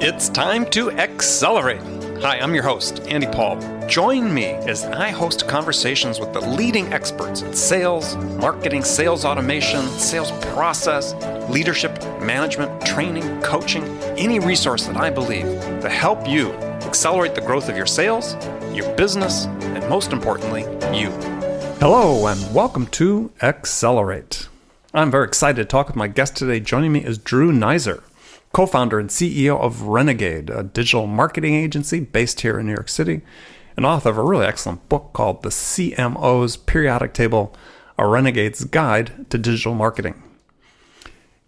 It's time to accelerate. Hi, I'm your host, Andy Paul. Join me as I host conversations with the leading experts in sales, marketing, sales automation, sales process, leadership, management, training, coaching, any resource that I believe to help you accelerate the growth of your sales, your business, and most importantly, you. Hello, and welcome to Accelerate. I'm very excited to talk with my guest today. Joining me is Drew Neisser, co-founder and CEO of Renegade, a digital marketing agency based here in New York City, and author of a really excellent book called The CMO's Periodic Table, A Renegade's Guide to Digital Marketing.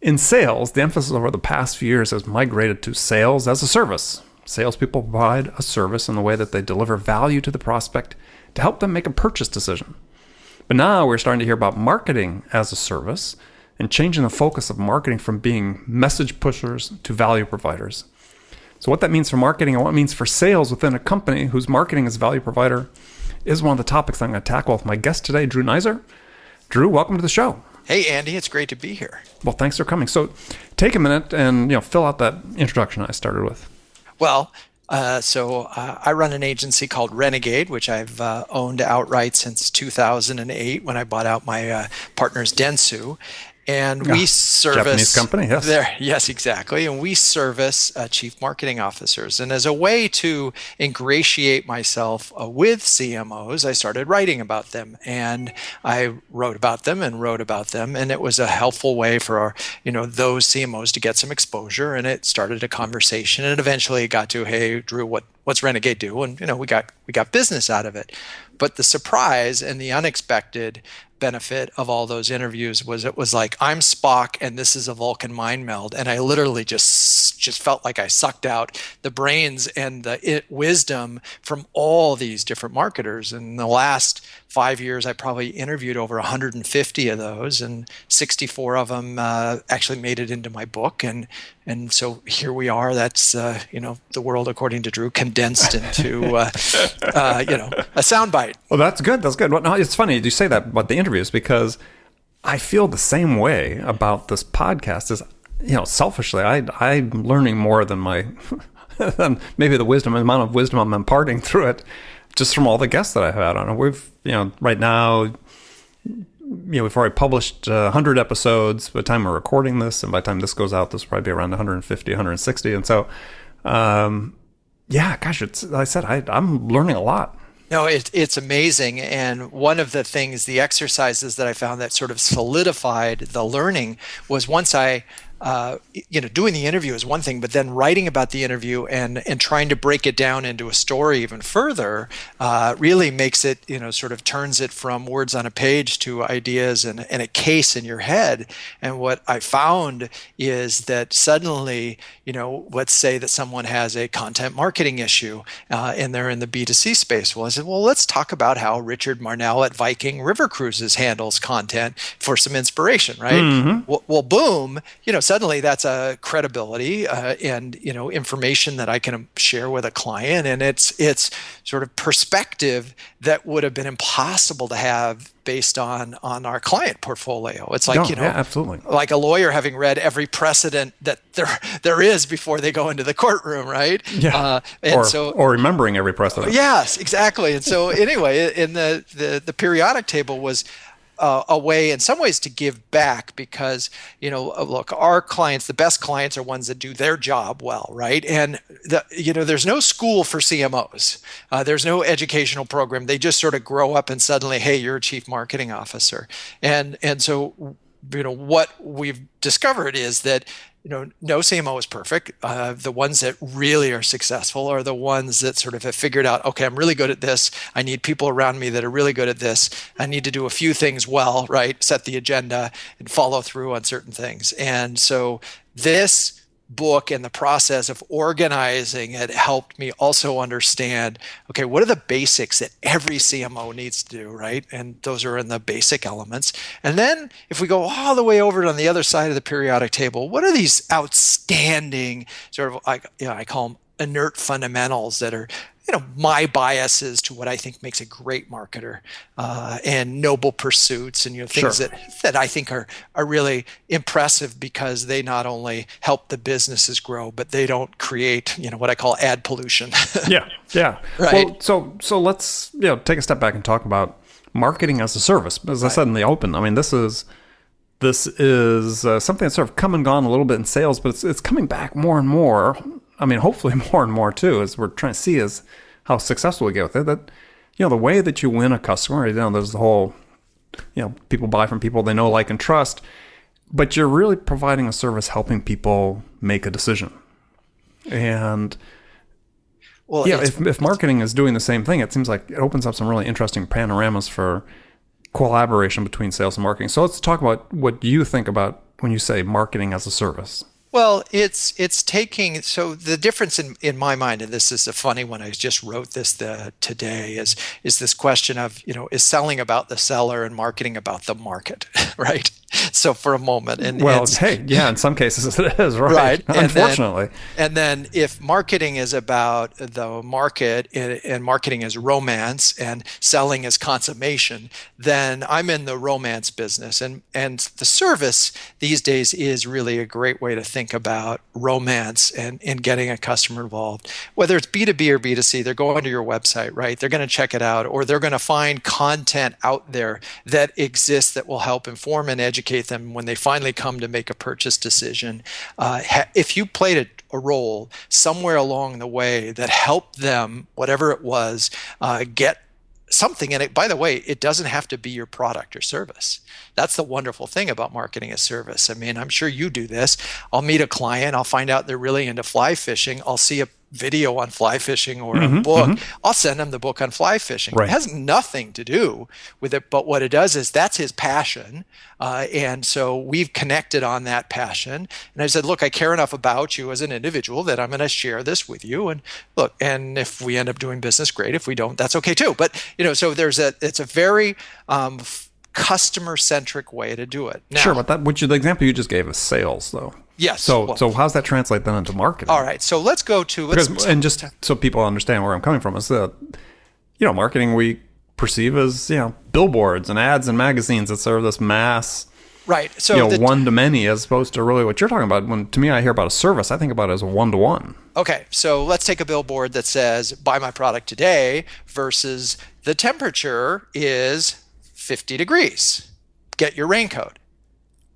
In sales, the emphasis over the past few years has migrated to sales as a service. Salespeople provide a service in the way that they deliver value to the prospect to help them make a purchase decision. But now we're starting to hear about marketing as a service and changing the focus of marketing from being message pushers to value providers. So what that means for marketing and what it means for sales within a company whose marketing is a value provider is one of the topics I'm going to tackle with my guest today, Drew Neisser. Drew, welcome to the show. Hey, Andy, it's great to be here. Well, thanks for coming. So take a minute and fill out that introduction I started with. Well, I run an agency called Renegade, which I've owned outright since 2008 when I bought out my partner's Dentsu. And we service Japanese company, yes. Yes, exactly. And we service chief marketing officers. And as a way to ingratiate myself with CMOs, I started writing about them. And I wrote about them. And it was a helpful way for those CMOs to get some exposure. And it started a conversation. And eventually it got to, hey, Drew, what's Renegade do? And we got business out of it. But the surprise and the unexpected benefit of all those interviews was it was like, I'm Spock and this is a Vulcan mind meld. And I literally just felt like I sucked out the brains and the wisdom from all these different marketers. And in the last 5 years, I probably interviewed over 150 of those, and 64 of them actually made it into my book. And so here we are. That's the world according to Drew condensed into a soundbite. Well, that's good. Well, no, it's funny you say that about the interviews, because I feel the same way about this podcast. Is selfishly, I'm learning more than than maybe the amount of wisdom I'm imparting through it, just from all the guests that I've had on. We've right now, we've already published 100 episodes by the time we're recording this, and by the time this goes out, this will probably be around 150, 160, and so, I'm learning a lot. No, it's amazing. And one of the exercises that I found that sort of solidified the learning was once I, doing the interview is one thing, but then writing about the interview and trying to break it down into a story even further really makes it, sort of turns it from words on a page to ideas and a case in your head. And what I found is that suddenly, let's say that someone has a content marketing issue and they're in the B2C space. Well, I said, let's talk about how Richard Marnell at Viking River Cruises handles content for some inspiration, right? Mm-hmm. Well, boom, suddenly that's a credibility and information that I can share with a client, and it's sort of perspective that would have been impossible to have based on our client portfolio. It's like absolutely, like a lawyer having read every precedent that there is before they go into the courtroom, right? Yeah, or remembering every precedent. Yes, exactly. And so anyway, in the periodic table was a way in some ways to give back, because look, our clients, the best clients are ones that do their job well, right? And there's no school for CMOs, there's no educational program. They just sort of grow up and suddenly, hey, you're a chief marketing officer. And so what we've discovered is that no CMO is perfect. The ones that really are successful are the ones that sort of have figured out, okay, I'm really good at this. I need people around me that are really good at this. I need to do a few things well, right? Set the agenda and follow through on certain things. And so this book and the process of organizing it helped me also understand, okay, what are the basics that every CMO needs to do, right? And those are in the basic elements. And then if we go all the way over on the other side of the periodic table, what are these outstanding sort of, I call them inert fundamentals that are my biases to what I think makes a great marketer, and noble pursuits, and things Sure. that I think are really impressive because they not only help the businesses grow, but they don't create what I call ad pollution. Yeah. Yeah. Right. Well, so let's take a step back and talk about marketing as a service. As I Right. said in the open, I mean, this is something that's sort of come and gone a little bit in sales, but it's coming back more and more. I mean, hopefully more and more too, as we're trying to see is how successful we get with it. That the way that you win a customer, there's the whole, people buy from people they know, like, and trust, but you're really providing a service helping people make a decision. And Well, yeah, if marketing is doing the same thing, it seems like it opens up some really interesting panoramas for collaboration between sales and marketing. So let's talk about what you think about when you say marketing as a service. Well, it's taking, so the difference in my mind, and this is a funny one, I just wrote this today, is this question of, is selling about the seller and marketing about the market, right? So for a moment, Hey, yeah, in some cases it is, right? right, Unfortunately. and then if marketing is about the market and marketing is romance and selling is consummation, then I'm in the romance business, and the service these days is really a great way to think about romance and getting a customer involved. Whether it's B2B or B2C, they're going to your website, right? They're going to check it out, or they're going to find content out there that exists that will help inform and educate them when they finally come to make a purchase decision. If you played a role somewhere along the way that helped them, whatever it was, get something in it. By the way, it doesn't have to be your product or service. That's the wonderful thing about marketing as service. I mean, I'm sure you do this. I'll meet a client, I'll find out they're really into fly fishing. I'll see a video on fly fishing or a book. I'll send them the book on fly fishing. Right. It has nothing to do with it, but what it does is that's his passion. And so we've connected on that passion. And I said, look, I care enough about you as an individual that I'm going to share this with you. And look, and if we end up doing business, great. If we don't, that's okay too. But, so it's a very customer centric way to do it. Now, Sure, but the example you just gave is sales, though. yes. So how's that translate then into marketing? All right. So let's go to, And just so people understand where I'm coming from, is that, marketing we perceive as, billboards and ads and magazines that serve this mass, right. So one to many, as opposed to really what you're talking about. When, to me, I hear about a service, I think about it as a one-to-one. okay. So let's take a billboard that says, buy my product today versus the temperature is 50 degrees. Get your raincoat.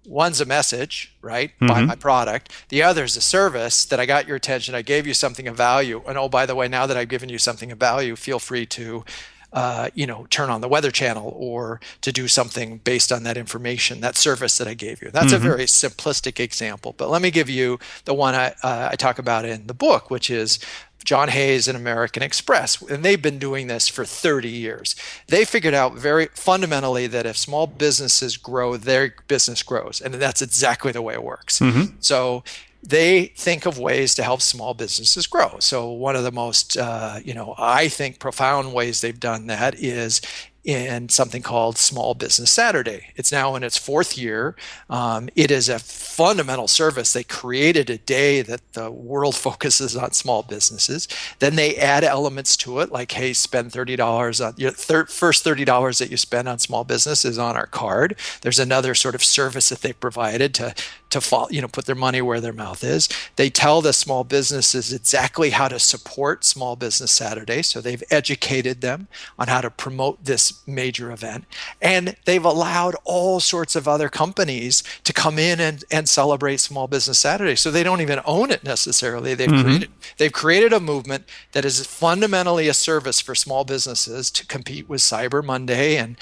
One's a message, right? Buy my product. The other is a service that I got your attention. I gave you something of value. And oh, by the way, now that I've given you something of value, feel free to, turn on the Weather Channel or to do something based on that information, that service that I gave you. That's a very simplistic example. But let me give you the one I talk about in the book, which is John Hayes and American Express, and they've been doing this for 30 years. They figured out very fundamentally that if small businesses grow, their business grows, and that's exactly the way it works. So they think of ways to help small businesses grow. So one of the most, I think, profound ways they've done that is in something called Small Business Saturday. It's now in its fourth year. It is a fundamental service. They created a day that the world focuses on small businesses. Then they add elements to it, like, hey, spend $30 on your first $30 that you spend on small business is on our card. There's another sort of service that they provided to follow, put their money where their mouth is. They tell the small businesses exactly how to support Small Business Saturday. So they've educated them on how to promote this major event. And they've allowed all sorts of other companies to come in and celebrate Small Business Saturday. So they don't even own it necessarily. They've created a movement that is fundamentally a service for small businesses to compete with Cyber Monday and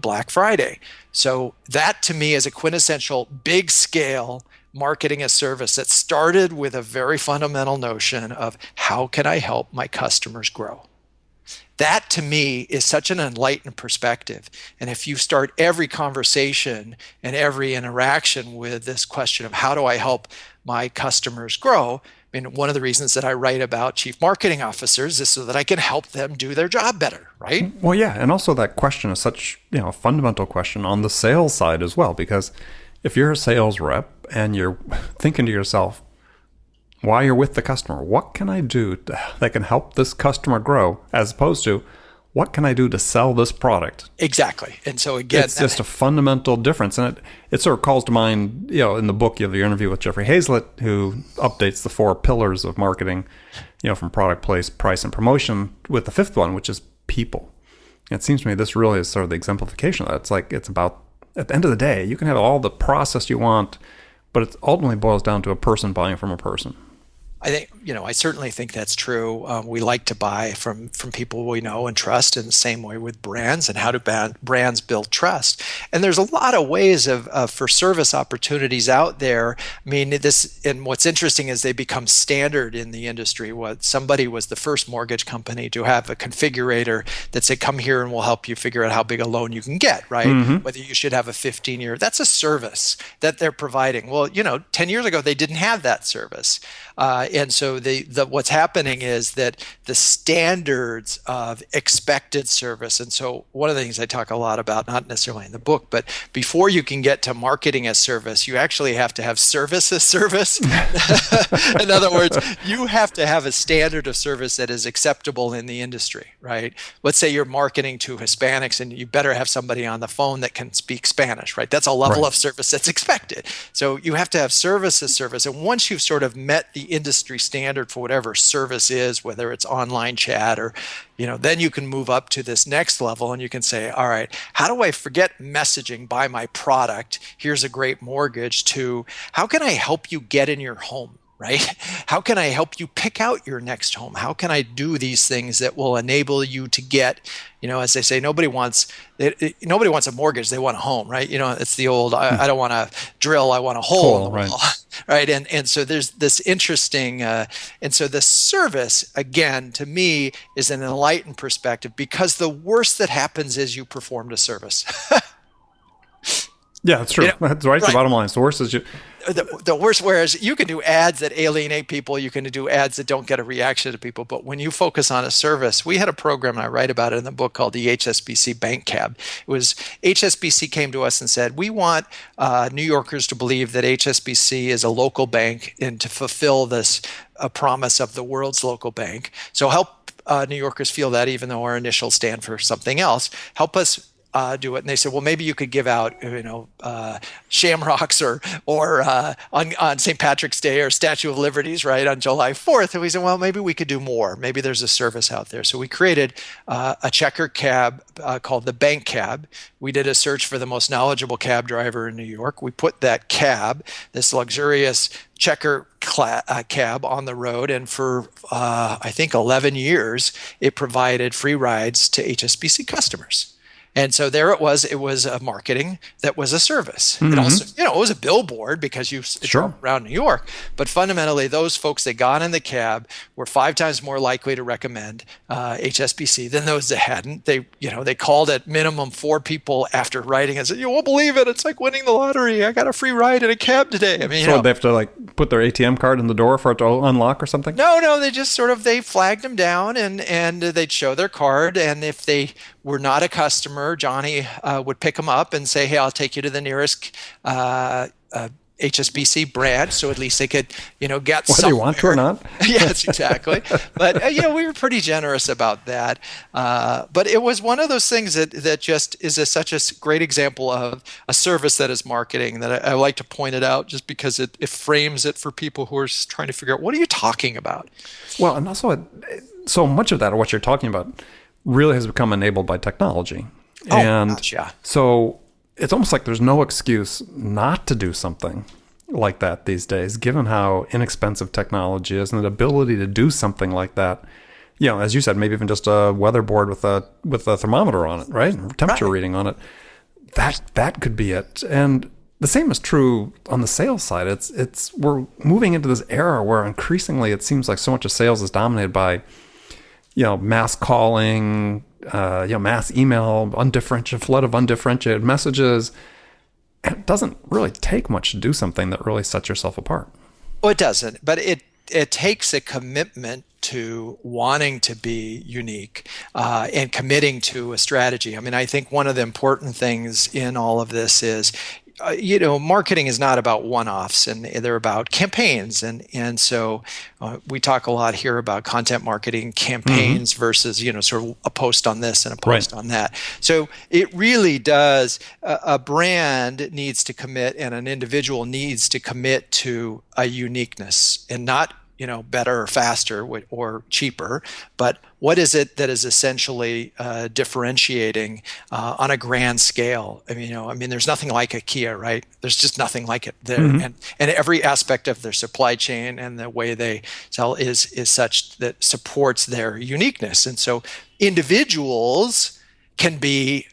Black Friday. So that to me is a quintessential big scale marketing as service that started with a very fundamental notion of how can I help my customers grow? That to me is such an enlightened perspective. And if you start every conversation and every interaction with this question of how do I help my customers grow? I mean, one of the reasons that I write about chief marketing officers is so that I can help them do their job better, right? Well, yeah. And also that question is such, a fundamental question on the sales side as well, because if you're a sales rep and you're thinking to yourself, while you're with the customer. What can I do that can help this customer grow, as opposed to what can I do to sell this product? Exactly. And so again, it's just a fundamental difference. And it sort of calls to mind, in the book, you have your interview with Jeffrey Hazlett, who updates the 4 pillars of marketing, from product, place, price, and promotion, with the 5th one, which is people. And it seems to me this really is sort of the exemplification of that. It's about, at the end of the day, you can have all the process you want, but it ultimately boils down to a person buying from a person. I think, I certainly think that's true. We like to buy from people we know and trust, in the same way with brands. And how do brands build trust? And there's a lot of ways for service opportunities out there. I mean, and what's interesting is they become standard in the industry. Somebody was the first mortgage company to have a configurator that said, come here and we'll help you figure out how big a loan you can get, right? Mm-hmm. Whether you should have a 15-year, that's a service that they're providing. Well, 10 years ago, they didn't have that service. And so what's happening is that the standards of expected service, and so one of the things I talk a lot about, not necessarily in the book, but before you can get to marketing as service, you actually have to have service as service. In other words, you have to have a standard of service that is acceptable in the industry, right? Let's say you're marketing to Hispanics, and you better have somebody on the phone that can speak Spanish, right? That's a level of service that's expected. So you have to have service as service. And once you've sort of met the industry standard for whatever service is, whether it's online chat or, then you can move up to this next level, and you can say, all right, how do I forget messaging, buy my product, here's a great mortgage, to how can I help you get in your home? Right? How can I help you pick out your next home? How can I do these things that will enable you to get, as they say, nobody wants a mortgage, they want a home, right? It's the old, I don't want a drill, I want a hole. Right. Right. And so there's this interesting, and so the service, again, to me, is an enlightened perspective, because the worst that happens is you performed a service. Yeah, that's true. That's right. The bottom line. The worst is the worst, whereas you can do ads that alienate people, you can do ads that don't get a reaction to people. But when you focus on a service, we had a program, and I write about it in the book, called the HSBC Bank Cab. It was HSBC came to us and said, we want New Yorkers to believe that HSBC is a local bank, and to fulfill this promise of the world's local bank. So help New Yorkers feel that, even though our initials stand for something else. Help us do it. And they said, well, maybe you could give out, shamrocks or on St. Patrick's Day, or Statue of Liberties, right, on July 4th. And we said, well, maybe we could do more. Maybe there's a service out there. So we created a checker cab called the Bank Cab. We did a search for the most knowledgeable cab driver in New York. We put that cab, this luxurious checker cab, on the road, and for I think 11 years, it provided free rides to HSBC customers. And so there it was. It was a marketing that was a service. Mm-hmm. It also, it was a billboard, because it's around New York. But fundamentally, those folks that got in the cab were 5 times more likely to recommend HSBC than those that hadn't. They called at minimum 4 people after writing and said, "You won't believe it. It's like winning the lottery. I got a free ride in a cab today." I mean, so they have to put their ATM card in the door for it to unlock or something? No. They just they flagged them down, and they'd show their card, and if they were not a customer, Johnny would pick them up and say, "Hey, I'll take you to the nearest HSBC branch," so at least they could, get somewhere. Whether you want to or not. Yes, exactly. But we were pretty generous about that. But it was one of those things that just is such a great example of a service that is marketing, that I like to point it out, just because it frames it for people who are just trying to figure out, what are you talking about? Well, and also, so much of that, or what you're talking about, really has become enabled by technology. Oh, and gosh, yeah. So it's almost like there's no excuse not to do something like that these days, given how inexpensive technology is, and the ability to do something like that. As you said, maybe even just a weather board with a thermometer on it, right? Temperature reading on it. That could be it. And the same is true on the sales side. We're moving into this era where increasingly it seems like so much of sales is dominated by mass calling, mass email, flood of undifferentiated messages. And it doesn't really take much to do something that really sets yourself apart. Well, it doesn't, but it takes a commitment to wanting to be unique and committing to a strategy. I mean, I think one of the important things in all of this is, marketing is not about one-offs, and they're about campaigns, and so we talk a lot here about content marketing campaigns versus sort of a post on this and a post on that. So it really does. A brand needs to commit, and an individual needs to commit to a uniqueness, and not better or faster or cheaper, but what is it that is essentially differentiating on a grand scale? I mean, there's nothing like IKEA, right? There's just nothing like it there, and every aspect of their supply chain and the way they sell is such that supports their uniqueness, and so individuals can be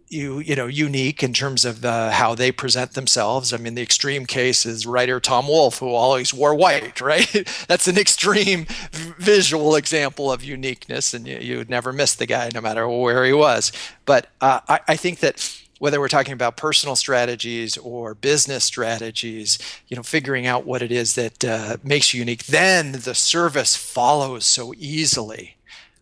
unique in terms of how they present themselves. I mean, the extreme case is writer Tom Wolfe, who always wore white, right? That's an extreme visual example of uniqueness, and you would never miss the guy no matter where he was. But I think that whether we're talking about personal strategies or business strategies, figuring out what it is that makes you unique, then the service follows so easily.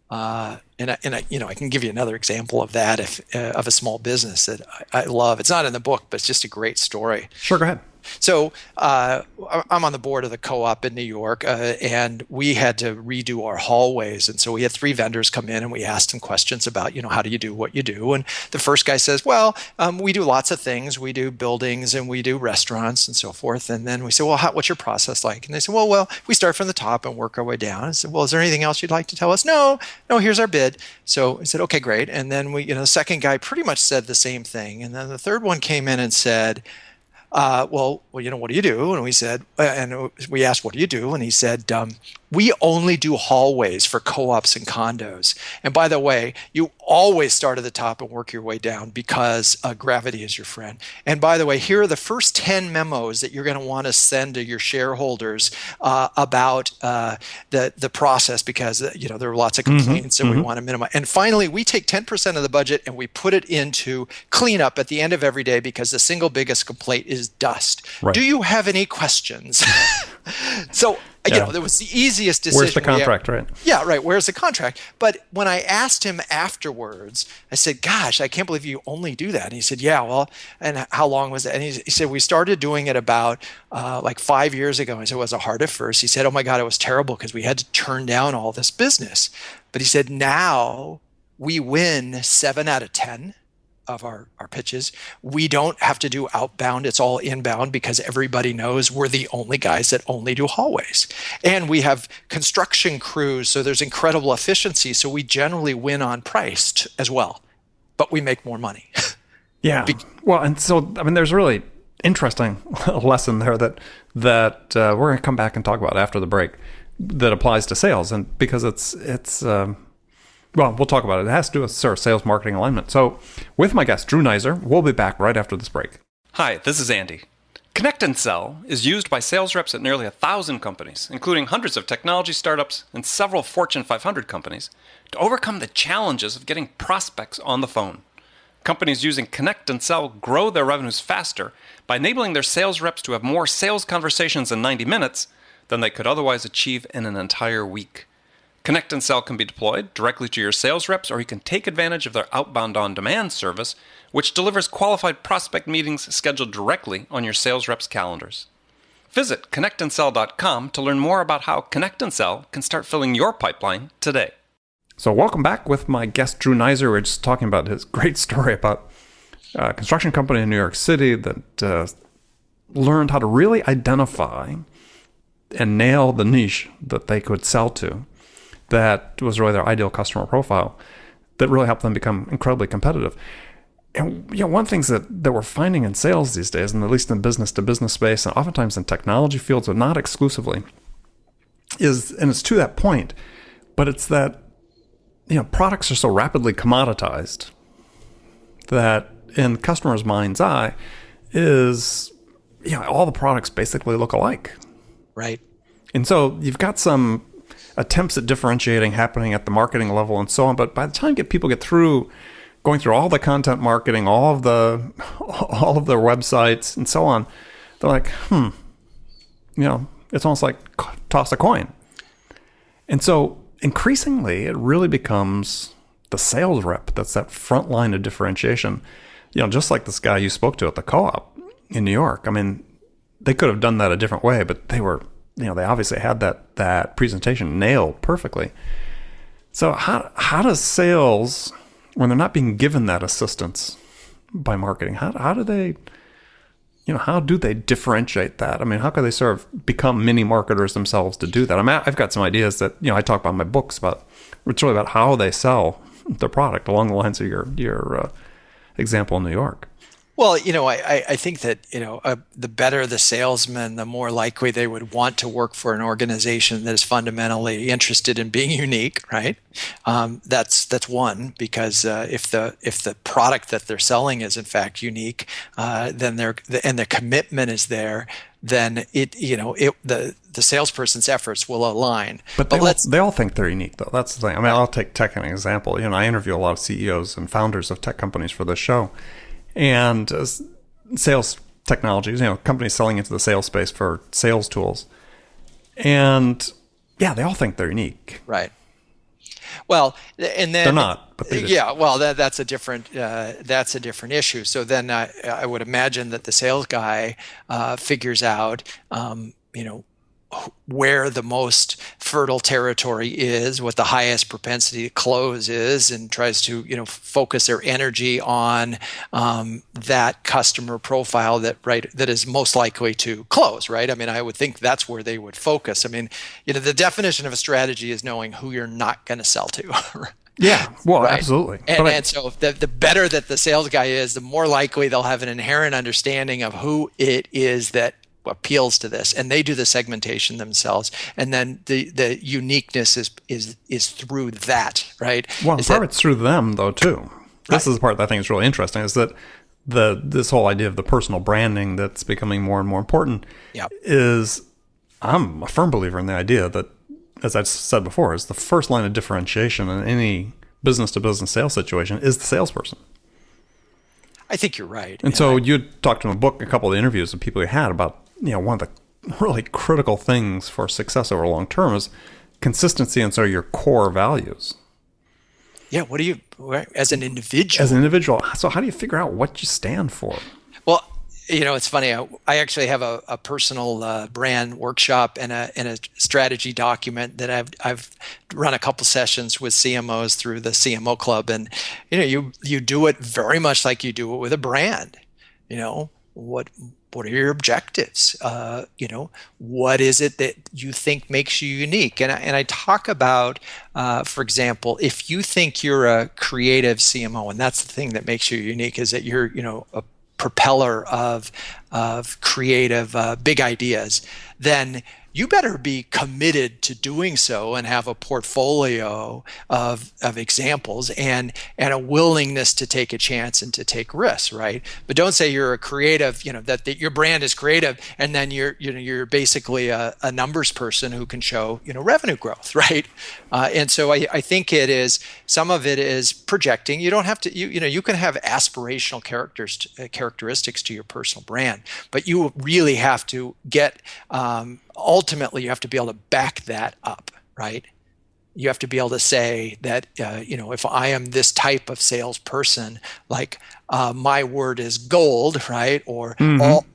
And I can give you another example of that of a small business that I love. It's not in the book, but it's just a great story. Sure, go ahead. So I'm on the board of the co-op in New York, and we had to redo our hallways. And so we had 3 vendors come in, and we asked them questions about, how do you do what you do? And the first guy says, well, we do lots of things. We do buildings, and we do restaurants, and so forth. And then we said, well, what's your process like? And they said, well, we start from the top and work our way down. I said, well, is there anything else you'd like to tell us? No, here's our bid. So I said, okay, great. And then the second guy pretty much said the same thing. And then the third one came in and said, well, what do you do? And we said, and we asked, what do you do? And he said, we only do hallways for co-ops and condos. And by the way, you always start at the top and work your way down because gravity is your friend. And by the way, here are the first 10 memos that you're going to want to send to your shareholders about the process, because there are lots of complaints and we want to minimize. And finally, we take 10% of the budget and we put it into cleanup at the end of every day, because the single biggest complaint is dust. Right. Do you have any questions? So it was the easiest decision. Where's the contract, right? Yeah, right. Where's the contract? But when I asked him afterwards, I said, gosh, I can't believe you only do that. And he said, yeah, well, and how long was that? And he said, we started doing it about like 5 years ago. I said, was it hard at first? He said, oh my God, it was terrible because we had to turn down all this business. But he said, now we win 7 out of 10 of our pitches. We don't have to do outbound. It's all inbound, because everybody knows we're the only guys that only do hallways. And we have construction crews, so there's incredible efficiency. So we generally win on price as well, but we make more money. Yeah. Well, and so, I mean, there's a really interesting lesson there that we're going to come back and talk about after the break that applies to sales. And because well, we'll talk about it. It has to do with sales marketing alignment. So with my guest, Drew Neisser, we'll be back right after this break. Hi, this is Andy. Connect and Sell is used by sales reps at nearly 1,000 companies, including hundreds of technology startups and several Fortune 500 companies, to overcome the challenges of getting prospects on the phone. Companies using Connect and Sell grow their revenues faster by enabling their sales reps to have more sales conversations in 90 minutes than they could otherwise achieve in an entire week. Connect and Sell can be deployed directly to your sales reps, or you can take advantage of their outbound on-demand service, which delivers qualified prospect meetings scheduled directly on your sales reps' calendars. Visit connectandsell.com to learn more about how Connect and Sell can start filling your pipeline today. So welcome back with my guest, Drew Neisser. We're just talking about his great story about a construction company in New York City that learned how to really identify and nail the niche that they could sell to. That was really their ideal customer profile that really helped them become incredibly competitive. And one of the things that we're finding in sales these days, and at least in business-to-business space, and oftentimes in technology fields, but not exclusively, is, and it's to that point, but it's that products are so rapidly commoditized that in customers' mind's eye is all the products basically look alike. Right. And so you've got some attempts at differentiating happening at the marketing level and so on. But by the time people get through going through all the content marketing, all of their websites and so on, they're like, it's almost like toss a coin. And so increasingly, it really becomes the sales rep that's that front line of differentiation. Just like this guy you spoke to at the co-op, in New York. I mean, they could have done that a different way, but they obviously had that presentation nailed perfectly. So how does sales, when they're not being given that assistance by marketing, how do they, how do they differentiate that? I mean, how can they sort of become mini marketers themselves to do that? I mean, I've got some ideas that, I talk about in my books about, it's really about how they sell their product along the lines of your example in New York. Well, I think that, the better the salesman, the more likely they would want to work for an organization that is fundamentally interested in being unique, right? That's one, because if the product that they're selling is in fact unique, then the commitment is there, then the salesperson's efforts will align. But they all think they're unique, though. That's the thing. I mean, I'll take tech as an example. I interview a lot of CEOs and founders of tech companies for this show. And sales technologies, companies selling into the sales space for sales tools. And yeah, they all think they're unique. Right. Well, and then they're not, but they do. Yeah, well, that's a different issue. So then I would imagine that the sales guy figures out, where the most fertile territory is, what the highest propensity to close is, and tries to focus their energy on that customer profile that is most likely to close, right? I mean, I would think that's where they would focus. I mean, the definition of a strategy is knowing who you're not going to sell to. Yeah, well, right? Absolutely. And so the better that the sales guy is, the more likely they'll have an inherent understanding of who it is that appeals to this, and they do the segmentation themselves, and then the uniqueness is through that, right? Well, part of it's through them though too. This is the part that I think is really interesting, is that this whole idea of the personal branding that's becoming more and more important. Yep. Is I'm a firm believer in the idea that, as I said before, is the first line of differentiation in any business to business sales situation is the salesperson. I think you're right. And so you talked in a book, a couple of the interviews of people you had about, one of the really critical things for success over long term is consistency and so your core values. Yeah. What do you, as an individual? As an individual. So how do you figure out what you stand for? Well, it's funny. I actually have a personal brand workshop and a strategy document that I've run a couple sessions with CMOs through the CMO Club, and you do it very much like you do it with a brand. What are your objectives? What is it that you think makes you unique? And I talk about, for example, if you think you're a creative CMO, and that's the thing that makes you unique, is that you're a propeller of creative big ideas, then you better be committed to doing so and have a portfolio of examples and a willingness to take a chance and to take risks, right? But don't say you're a creative, that your brand is creative, and then you're basically a numbers person who can show revenue growth, right? And so I think some of it is projecting. You don't have to you can have aspirational characteristics to your personal brand, but you really have to get ultimately, you have to be able to back that up, right? You have to be able to say that, if I am this type of salesperson, like my word is gold, right? Or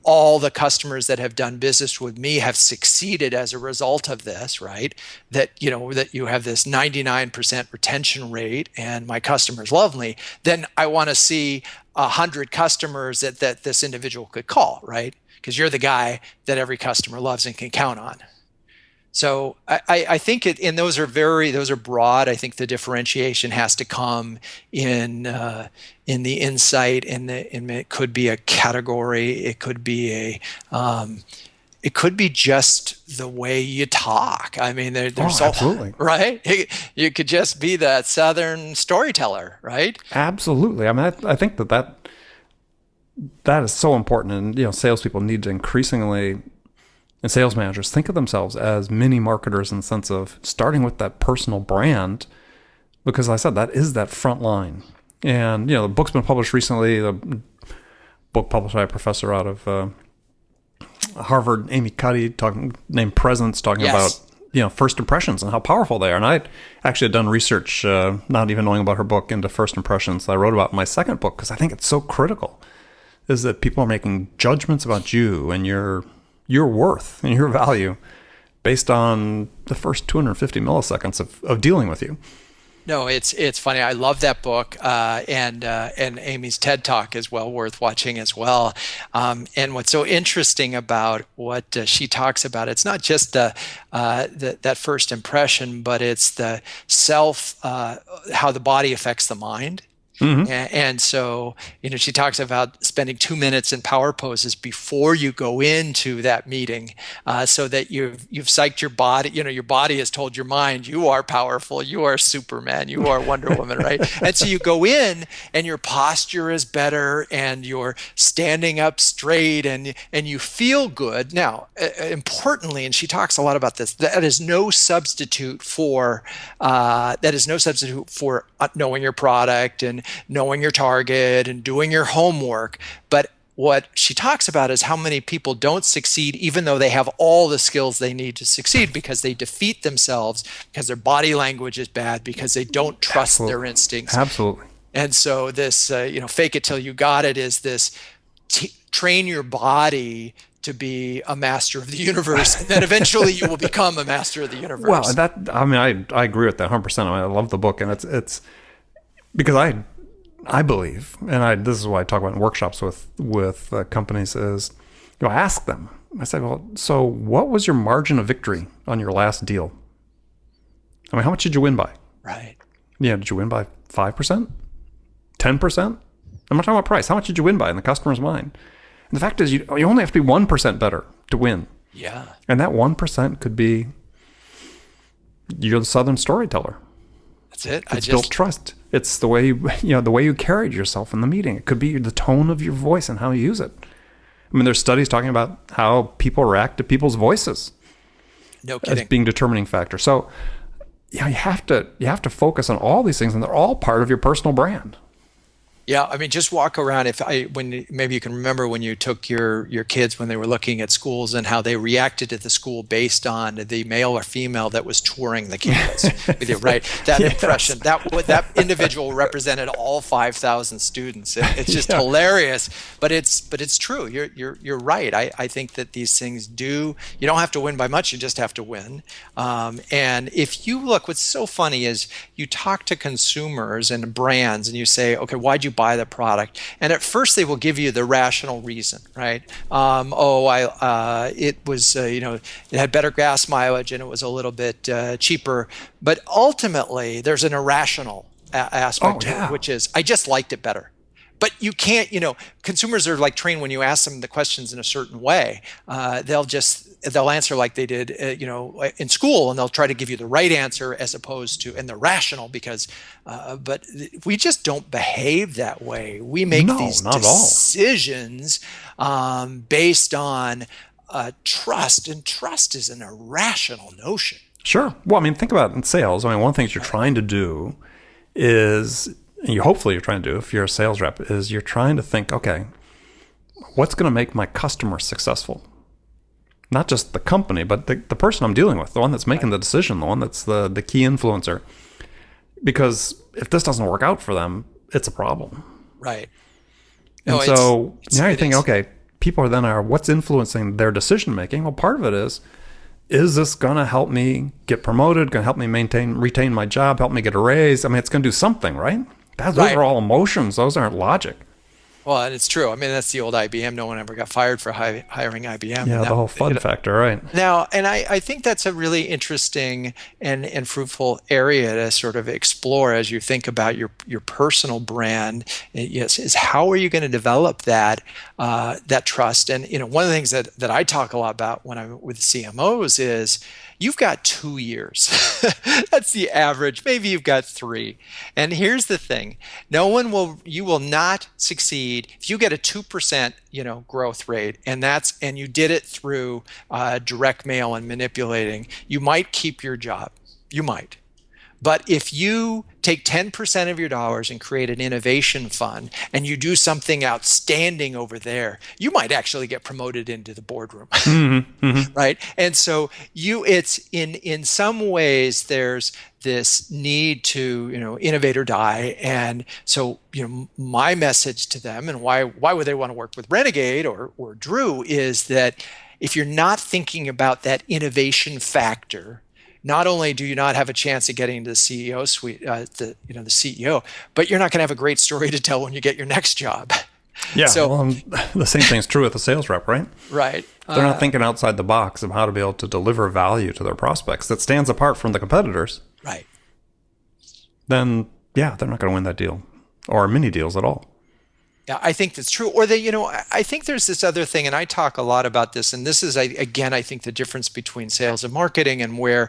all the customers that have done business with me have succeeded as a result of this, right? That you have this 99% retention rate, and my customers love me. Then I want to see 100 customers that this individual could call, right? Because you're the guy that every customer loves and can count on. So I think and those are broad. I think the differentiation has to come in the insight, and it could be a category. It could be it could be just the way you talk. I mean, there's absolutely. Right? You could just be that Southern storyteller, right? Absolutely. I mean, I think that is so important, and salespeople need to increasingly, and sales managers, think of themselves as mini marketers in the sense of starting with that personal brand, because like I said, that is that front line. And the book's been published recently. The book published by a professor out of Harvard, Amy Cuddy, named Presence, talking about first impressions and how powerful they are. And I actually had done research, not even knowing about her book, into first impressions that I wrote about in my second book, because I think it's so critical. is that people are making judgments about you and your worth and your value based on the first 250 milliseconds of dealing with you. No, it's funny. I love that book, and Amy's TED Talk is well worth watching as well. And what's so interesting about what she talks about, it's not just that first impression, but it's the how the body affects the mind. Mm-hmm. And so, she talks about spending 2 minutes in power poses before you go into that meeting, so that you've psyched your body. Your body has told your mind, you are powerful, you are Superman, you are Wonder Woman, right? And so you go in, and your posture is better, and you're standing up straight, and you feel good. Now, importantly, and she talks a lot about this, that is no substitute for knowing your product and knowing your target and doing your homework. But what she talks about is how many people don't succeed even though they have all the skills they need to succeed, because they defeat themselves because their body language is bad, because they don't trust their instincts. Absolutely. And so this, fake it till you got it is this train your body to be a master of the universe, and then eventually you will become a master of the universe. Well, I agree with that 100%. I love the book, and it's because I believe, and this is what I talk about in workshops with companies, is I ask them, I say, well, so what was your margin of victory on your last deal? I mean, how much did you win by? Right. Yeah, did you win by 5%? 10%? I'm not talking about price. How much did you win by in the customer's mind? And the fact is, you only have to be 1% better to win. Yeah. And that 1% could be you're the Southern storyteller. That's it. It's built trust. It's the way the way you carried yourself in the meeting. It could be the tone of your voice and how you use it. I mean, there's studies talking about how people react to people's voices. No kidding. As being determining factor. So, you have to focus on all these things, and they're all part of your personal brand. Yeah, I mean, just walk around. Maybe you can remember when you took your kids when they were looking at schools and how they reacted to the school based on the male or female that was touring the campus with you, right? That Yes. impression, that individual represented all 5,000 students. It's just hilarious, but it's true. You're right. I think that these things you don't have to win by much. You just have to win. And if you look, what's so funny is you talk to consumers and brands, and you say, okay, why'd you buy the product? And at first they will give you the rational reason, right? It was, it had better gas mileage and it was a little bit cheaper. But ultimately, there's an irrational aspect to it, which is, I just liked it better. But you can't, consumers are like trained when you ask them the questions in a certain way. They'll answer like they did, in school, and they'll try to give you the right answer as opposed to, and they're rational because, but we just don't behave that way. We make these decisions based on trust, and trust is an irrational notion. Sure. Well, I mean, think about it in sales. I mean, one of the things you're trying to do is, and hopefully you're trying to do if you're a sales rep, is you're trying to think, okay, what's going to make my customer successful? Not just the company, but the person I'm dealing with, the one that's making the decision, the one that's the key influencer. Because if this doesn't work out for them, it's a problem. Right. And so now you're thinking, okay, people are what's influencing their decision making? Well, part of it is this going to help me get promoted, going to help me retain my job, help me get a raise? I mean, it's going to do something, right? Those are all emotions. Those aren't logic. Well, and it's true. I mean, that's the old IBM. No one ever got fired for hiring IBM. Yeah, the whole fun factor, right? Now, and I think that's a really interesting and fruitful area to sort of explore as you think about your personal brand. Yes, is how are you going to develop that trust? And one of the things that I talk a lot about when I'm with CMOs is, you've got 2 years. That's the average. Maybe you've got 3. And here's the thing. You will not succeed if you get a 2%, growth rate, and you did it through direct mail and manipulating. You might keep your job. You might. But if you take 10% of your dollars and create an innovation fund and you do something outstanding over there, you might actually get promoted into the boardroom. Mm-hmm, mm-hmm. Right? And so it's in some ways there's this need to, innovate or die. And so, my message to them, and why would they want to work with Renegade or Drew, is that if you're not thinking about that innovation factor, not only do you not have a chance of getting to the CEO suite, the CEO, but you're not going to have a great story to tell when you get your next job. Yeah. So, well, the same thing's true with a sales rep, right? Right. They're not thinking outside the box of how to be able to deliver value to their prospects that stands apart from the competitors. Right. Then, yeah, they're not going to win that deal or mini deals at all. Yeah, I think that's true. Or I think there's this other thing, and I talk a lot about this, and this is, again, I think the difference between sales and marketing, and where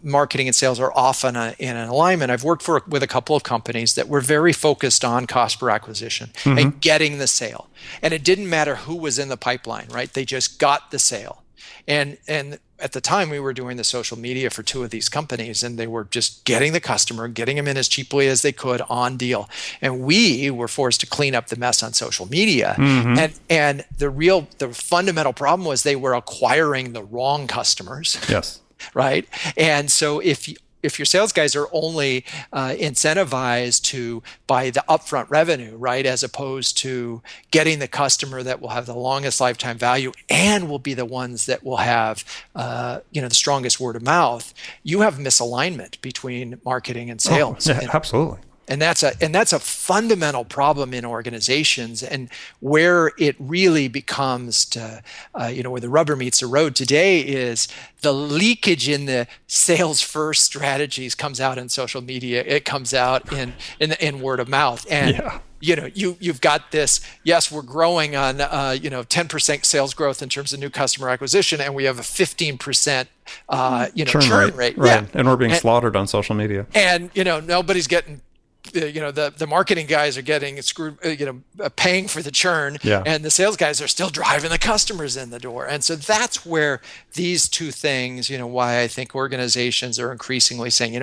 marketing and sales are often in an alignment. I've worked with a couple of companies that were very focused on cost per acquisition and getting the sale. And it didn't matter who was in the pipeline, right? They just got the sale. And at the time, we were doing the social media for two of these companies, and they were just getting the customer, getting them in as cheaply as they could on deal. And we were forced to clean up the mess on social media. And the fundamental problem was they were acquiring the wrong customers. Yes. Right. And so if your sales guys are only incentivized to buy the upfront revenue, right, as opposed to getting the customer that will have the longest lifetime value and will be the ones that will have, the strongest word of mouth, you have misalignment between marketing and sales. Oh, yeah, absolutely. And that's a fundamental problem in organizations, and where it really becomes where the rubber meets the road today is the leakage in the sales first strategies comes out in social media. It comes out in word of mouth. And you've got this, yes, we're growing on 10% sales growth in terms of new customer acquisition, and we have a 15% churn rate. Right. Yeah. And we're being slaughtered on social media. And nobody's getting the marketing guys are getting screwed, paying for the churn, and the sales guys are still driving the customers in the door. And so that's where these two things, why I think organizations are increasingly saying,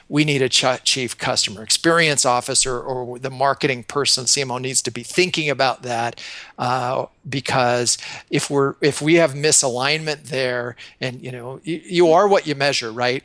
we need a chief customer experience officer, or the marketing person, CMO, needs to be thinking about that, because if we have misalignment there, and you are what you measure, right?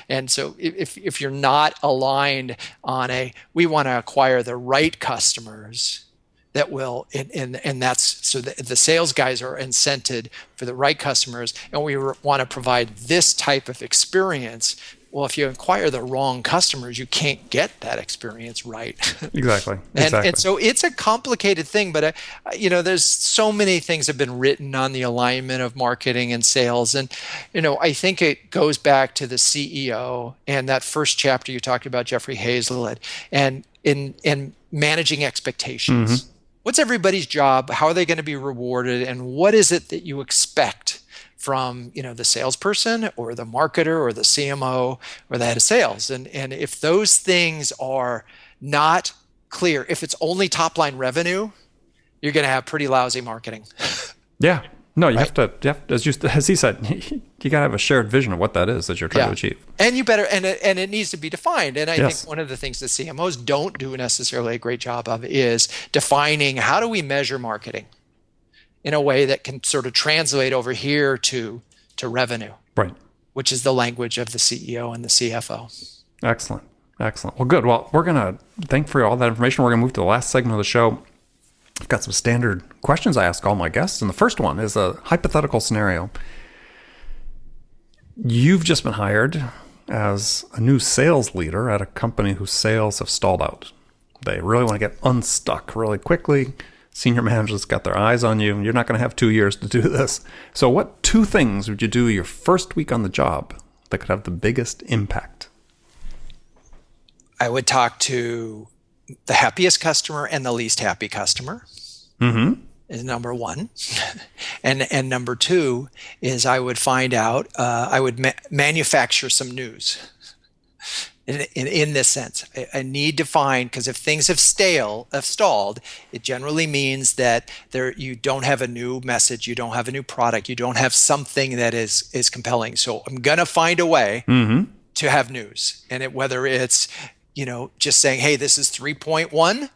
And so if you're not aligned on we want to acquire the right customers that will, and that's so the sales guys are incented for the right customers, and we want to provide this type of experience. Well, if you acquire the wrong customers, you can't get that experience right. Exactly. And so it's a complicated thing, but there's so many things have been written on the alignment of marketing and sales, and I think it goes back to the CEO and that first chapter you talked about, Jeffrey Hazlett, and in managing expectations. What's everybody's job? How are they going to be rewarded? And what is it that you expect from the salesperson or the marketer or the CMO or the head of sales? And if those things are not clear, if it's only top line revenue, you're going to have pretty lousy marketing. Yeah. No, you have to, as he said, you got to have a shared vision of what that is that you're trying to achieve. And you better, and it needs to be defined. And I think one of the things that CMOs don't do necessarily a great job of is defining, how do we measure marketing in a way that can sort of translate over here to revenue, right? Which is the language of the CEO and the CFO. Excellent. Well, good. Well, we're going to thank for all that information. We're going to move to the last segment of the show. I've got some standard questions I ask all my guests. And the first one is a hypothetical scenario. You've just been hired as a new sales leader at a company whose sales have stalled out. They really want to get unstuck really quickly. Senior managers got their eyes on you. You're not going to have 2 years to do this. So what 2 things would you do your first week on the job that could have the biggest impact? I would talk to the happiest customer and the least happy customer. Is number one. And number 2 is I would find out, I would manufacture some news. In this sense, I need to find, because if things have stalled, it generally means that you don't have a new message, you don't have a new product, you don't have something that is compelling. So I'm gonna find a way to have news, and whether it's just saying, hey, this is 3.1,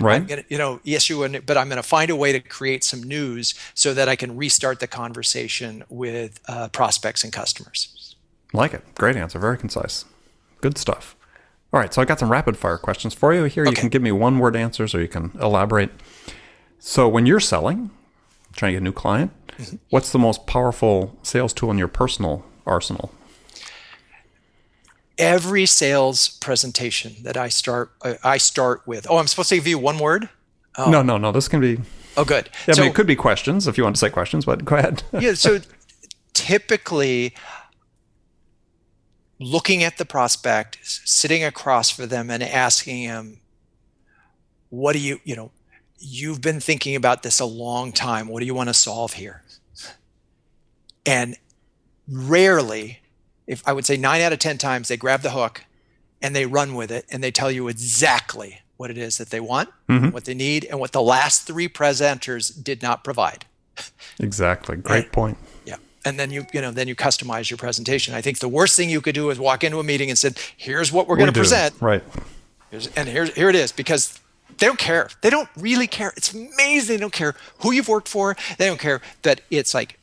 right? I'm gonna issue but I'm gonna find a way to create some news so that I can restart the conversation with prospects and customers. Like it. Great answer. Very concise. Good stuff. All right, so I got some rapid fire questions for you here. You can give me one word answers or you can elaborate. So when you're selling, trying to get a new client, what's the most powerful sales tool in your personal arsenal? Every sales presentation that I start with. Oh, I'm supposed to give you one word? Oh. No. This can be. Oh, good. I mean, it could be questions if you want to say questions, but go ahead. Yeah. So typically, looking at the prospect, sitting across for them, and asking them, "What do you've been thinking about this a long time. What do you want to solve here?" And rarely, if I would say 9 out of 10 times, they grab the hook and they run with it and they tell you exactly what it is that they want, what they need, and what the last 3 presenters did not provide. Exactly. Great point. Yeah. And then you customize your presentation. I think the worst thing you could do is walk into a meeting and say, "Here's what we're going to present." Right. Here it is, because they don't care. They don't really care. It's amazing. They don't care who you've worked for. They don't care that it's like,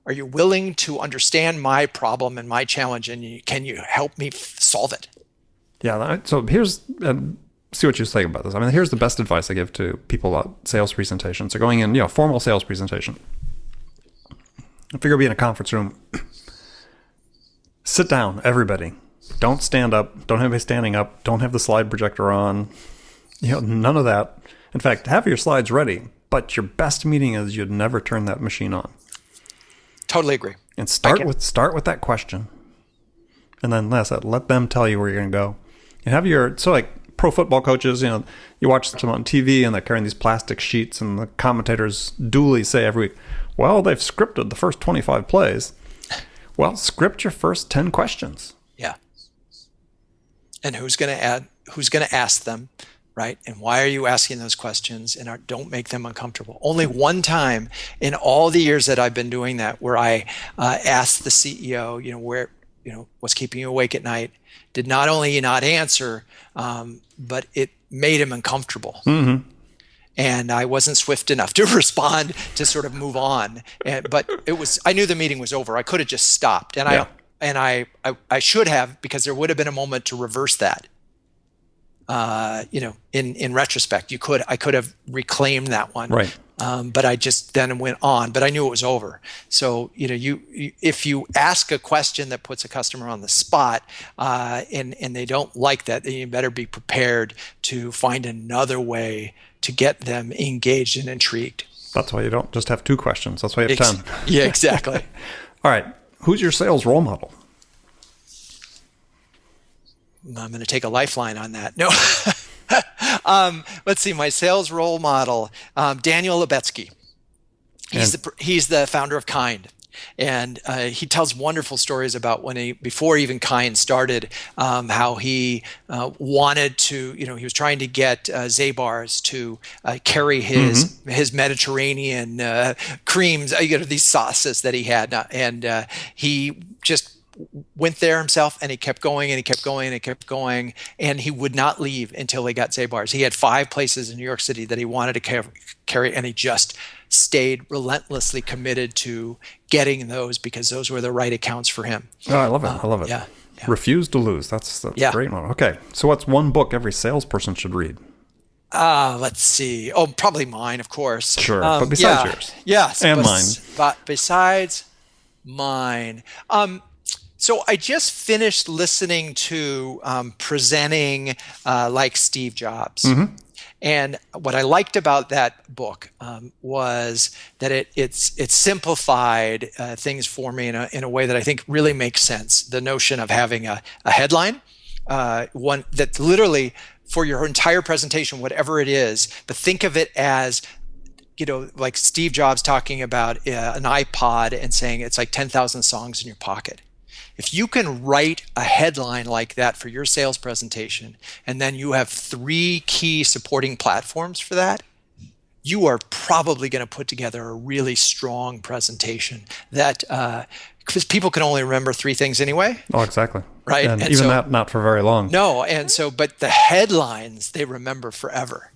are you willing to understand my problem and my challenge, and can you help me solve it? Yeah. So here's, see what you think about this. I mean, here's the best advice I give to people about sales presentations. So going in, formal sales presentation. I figure be in a conference room. Sit down, everybody. Don't stand up. Don't have anybody standing up. Don't have the slide projector on. None of that. In fact, have your slides ready, but your best meeting is you'd never turn that machine on. Totally agree. And start with that question, and then let them tell you where you're going to go. You have like pro football coaches. You watch them on TV, and they're carrying these plastic sheets, and the commentators duly say every week, "Well, they've scripted the first 25 plays." Well, script your first 10 questions. Yeah. And who's going to ask them? Right? And why are you asking those questions? And don't make them uncomfortable. Only one time in all the years that I've been doing that, where I asked the CEO, what's keeping you awake at night, did not only not answer, but it made him uncomfortable. Mm-hmm. And I wasn't swift enough to respond to sort of move on. But I knew the meeting was over. I could have just stopped. And I should have, because there would have been a moment to reverse that. In retrospect, I could have reclaimed that one, right? But I just then went on. But I knew it was over. So if you ask a question that puts a customer on the spot, and they don't like that, then you better be prepared to find another way to get them engaged and intrigued. That's why you don't just have 2 questions. That's why you have 10. Yeah, exactly. All right, who's your sales role model? I'm going to take a lifeline on that. No. Let's see. My sales role model, Daniel Lebetsky. He's the founder of Kind. And he tells wonderful stories about before even Kind started, how he wanted to, he was trying to get Zabar's to carry his Mediterranean creams, these sauces that he had. And he just went there himself, and he kept going and he kept going and he kept going, and he would not leave until he got Zabar's. He had 5 places in New York City that he wanted to carry, and he just stayed relentlessly committed to getting those, because those were the right accounts for him. Oh, I love it. I love it. Yeah. Refuse to lose. That's a great one. Okay. So what's one book every salesperson should read? Let's see. Oh, probably mine, of course. Sure. But besides yours. Yes. And mine. But besides mine. So I just finished listening to Presenting Like Steve Jobs. Mm-hmm. And what I liked about that book was that it simplified things for me in a way that I think really makes sense. The notion of having a headline, one that literally for your entire presentation, whatever it is, but think of it as, like Steve Jobs talking about an iPod and saying it's like 10,000 songs in your pocket. If you can write a headline like that for your sales presentation, and then you have 3 key supporting platforms for that, you are probably going to put together a really strong presentation that, because people can only remember 3 things anyway. Oh, exactly. Right. And even that, not for very long. No. And so, but the headlines, they remember forever.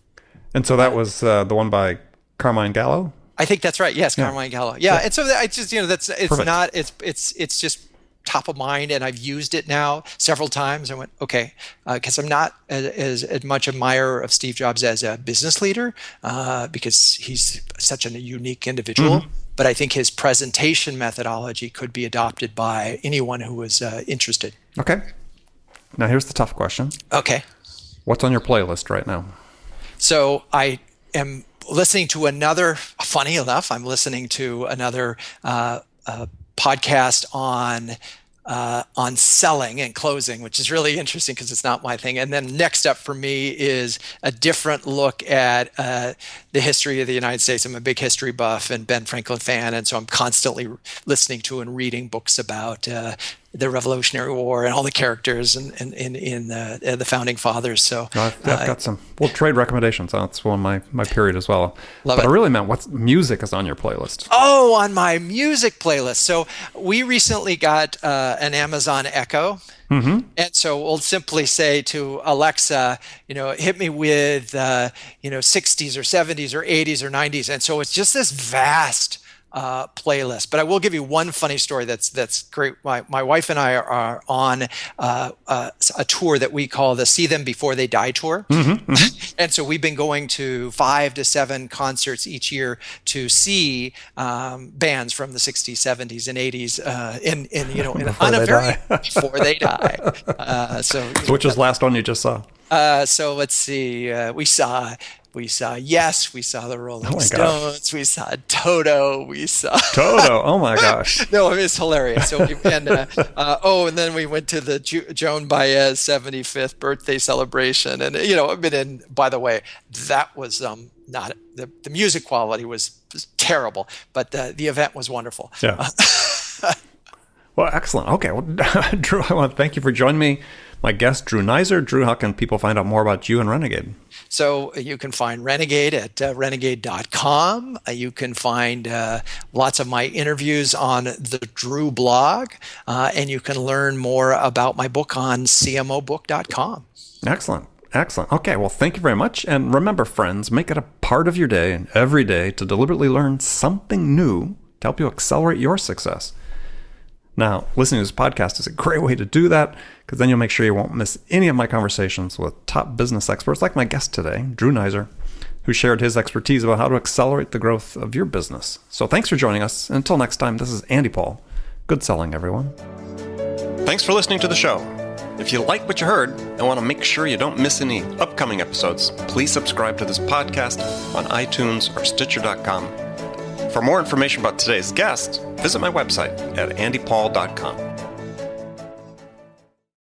And so that was the one by Carmine Gallo? I think that's right. Yes. Carmine Gallo. Yeah. And so I just, it's Perfect. not, it's just top of mind, and I've used it now several times. I went, okay, because I'm not as much admirer of Steve Jobs as a business leader, because he's such a unique individual. Mm-hmm. But I think his presentation methodology could be adopted by anyone who was interested. Okay. Now here's the tough question. Okay. What's on your playlist right now? So I am listening to another, funny enough, I'm listening to another podcast on selling and closing, which is really interesting because it's not my thing. And then next up for me is a different look at the history of the United States. I'm a big history buff and Ben Franklin fan, and so I'm constantly listening to and reading books about the Revolutionary War and all the characters in the founding fathers. So I've got some trade recommendations. That's one of my period as well. Love it. I really meant what music is on your playlist. Oh, on my music playlist. So we recently got an Amazon Echo. Mm-hmm. And so we'll simply say to Alexa, hit me with, 60s or 70s or 80s or 90s. And so it's just this vast playlist. But I will give you one funny story that's great. My wife and I are on a tour that we call the See Them Before They Die tour. Mm-hmm. Mm-hmm. And so we've been going to 5 to 7 concerts each year to see bands from the 60s, 70s, and 80s before they die. So which is last one you just saw? So let's see. We saw Yes, we saw the Rolling Stones, we saw Toto, Toto. Oh my gosh! No, it's hilarious. So and then we went to the Joan Baez 75th birthday celebration, and I've been in. By the way, that was not the music quality was terrible, but the event was wonderful. Yeah. Well, excellent. Okay, well, Drew, I want to thank you for joining me. My guest, Drew Neisser. Drew, how can people find out more about you and Renegade? So you can find Renegade at renegade.com. You can find lots of my interviews on the Drew blog, and you can learn more about my book on cmobook.com. Excellent. Excellent. Okay, well, thank you very much. And remember, friends, make it a part of your day and every day to deliberately learn something new to help you accelerate your success. Now, listening to this podcast is a great way to do that, because then you'll make sure you won't miss any of my conversations with top business experts like my guest today, Drew Neisser, who shared his expertise about how to accelerate the growth of your business. So thanks for joining us. Until next time, this is Andy Paul. Good selling, everyone. Thanks for listening to the show. If you like what you heard and want to make sure you don't miss any upcoming episodes, please subscribe to this podcast on iTunes or Stitcher.com. For more information about today's guest, visit my website at andypaul.com.